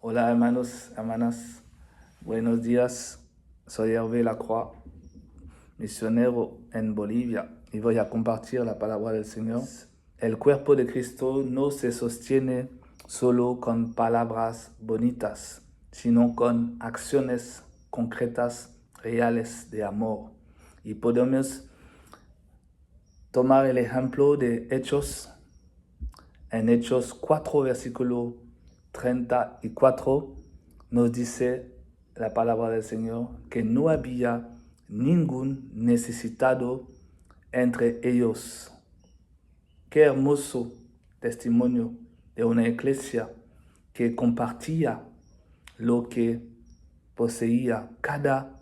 Hola hermanos, hermanas, buenos días. Soy Hervé Lacroix, misionero en Bolivia y voy a compartir la palabra del Señor. El cuerpo de Cristo no se sostiene solo con palabras bonitas, sino con acciones concretas, reales de amor. Y podemos tomar el ejemplo de Hechos. En Hechos 4, versículo 34, nos dice la palabra del Señor que no había ningún necesitado entre ellos. Qué hermoso testimonio de una iglesia que compartía lo que poseía. Cada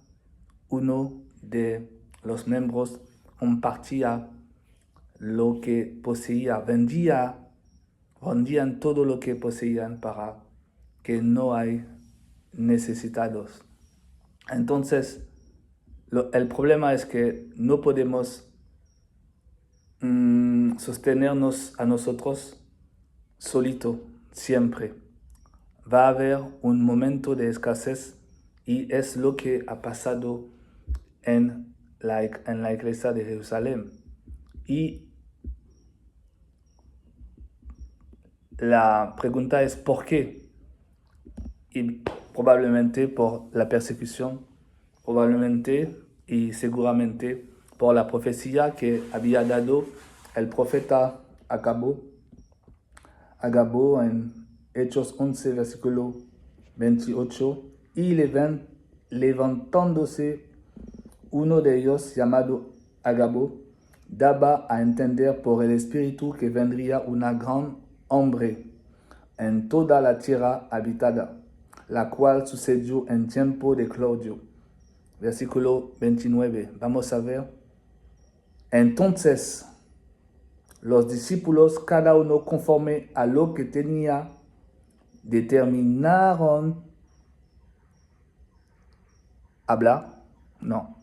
uno de los miembros compartía lo que poseía, vendían todo lo que poseían para que no hay necesitados. Entonces, el problema es que no podemos sostenernos a nosotros solito siempre. Va a haber un momento de escasez y es lo que ha pasado en la iglesia de Jerusalén. Y la pregunta es ¿por qué? Y probablemente por la persecución, probablemente y seguramente por la profecía que había dado el profeta Agabo en Hechos 11, versículo 28, y levantándose uno de ellos llamado Agabo, daba a entender por el Espíritu que vendría una gran hambre en toda la tierra habitada, la cual sucedió en tiempo de Claudio. Versículo 29. Vamos a ver. Entonces, los discípulos, cada uno conforme a lo que tenía, determinaron hablar. No.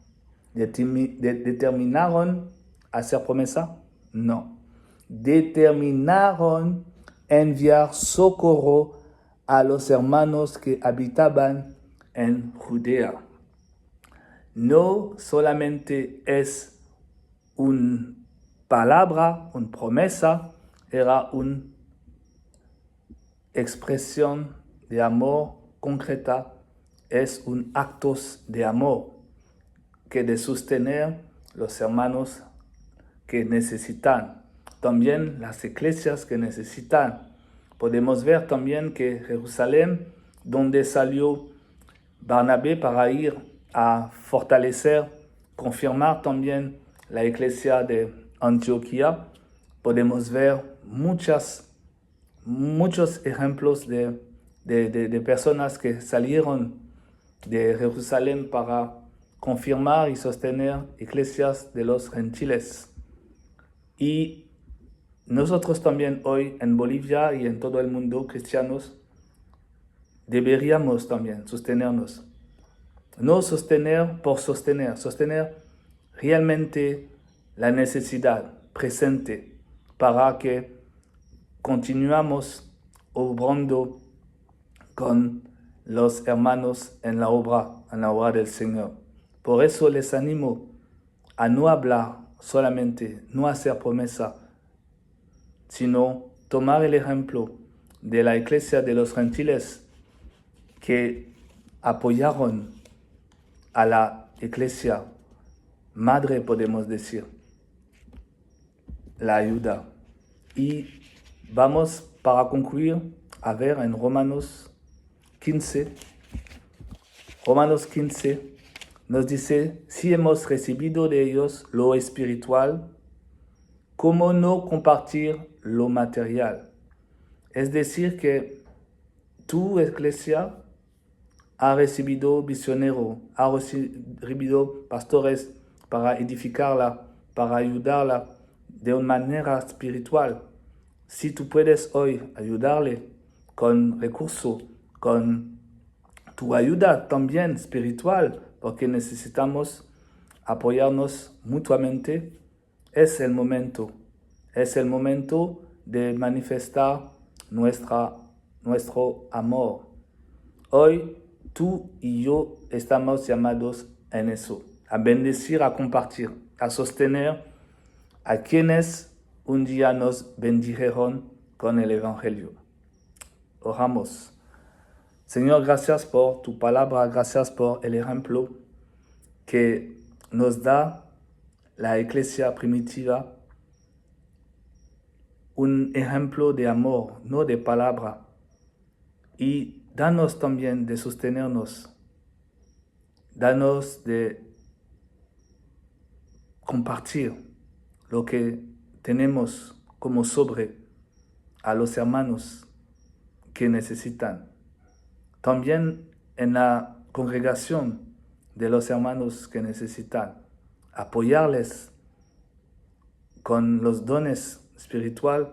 Determinaron hacer promesa. No. Determinaron enviar socorro a los hermanos que habitaban en Judea. No solamente es una palabra, una promesa, era una expresión de amor concreta, es un acto de amor que de sostener los hermanos que necesitan. También las iglesias que necesitan. Podemos ver también que Jerusalén, donde salió Barnabé para ir a fortalecer, confirmar también la iglesia de Antioquía, podemos ver muchos ejemplos de personas que salieron de Jerusalén para confirmar y sostener iglesias de los gentiles. Y nosotros también hoy en Bolivia y en todo el mundo, cristianos, deberíamos también sostenernos. No sostener por sostener realmente la necesidad presente para que continuemos obrando con los hermanos en la obra del Señor. Por eso les animo a no hablar solamente, no hacer promesa, sino tomar el ejemplo de la iglesia de los gentiles que apoyaron a la iglesia madre, podemos decir, la ayuda. Y vamos para concluir a ver en Romanos 15 nos dice, si hemos recibido de ellos lo espiritual, ¿cómo no compartir lo material? Es decir que tu iglesia ha recibido misioneros, ha recibido pastores para edificarla, para ayudarla de una manera espiritual. Si tú puedes hoy ayudarle con recursos, con tu ayuda también espiritual, porque necesitamos apoyarnos mutuamente, es el momento de manifestar nuestro amor. Hoy tú y yo estamos llamados en eso, a bendecir, a compartir, a sostener a quienes un día nos bendijeron con el Evangelio. Oramos. Señor, gracias por tu palabra, gracias por el ejemplo que nos da la iglesia primitiva, un ejemplo de amor, no de palabra, y danos también de sostenernos, danos de compartir lo que tenemos como sobre a los hermanos que necesitan. También en la congregación de los hermanos que necesitan, apoyarles con los dones espirituales,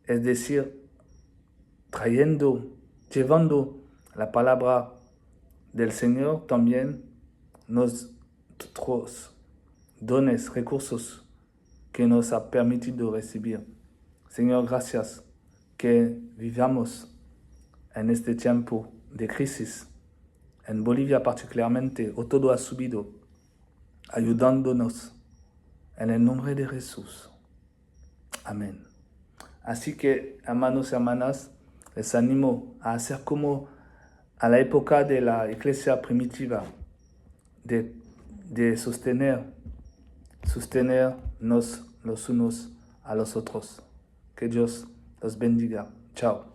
es decir, llevando la palabra del Señor, también nuestros dones, recursos que nos ha permitido recibir. Señor, gracias que vivamos en este tiempo de crisis, en Bolivia particularmente, todo ha subido, ayudándonos en el nombre de Jesús. Amén. Así que, hermanos y hermanas, les animo a hacer como a la época de la iglesia primitiva, de sostenernos los unos a los otros. Que Dios los bendiga. Chao.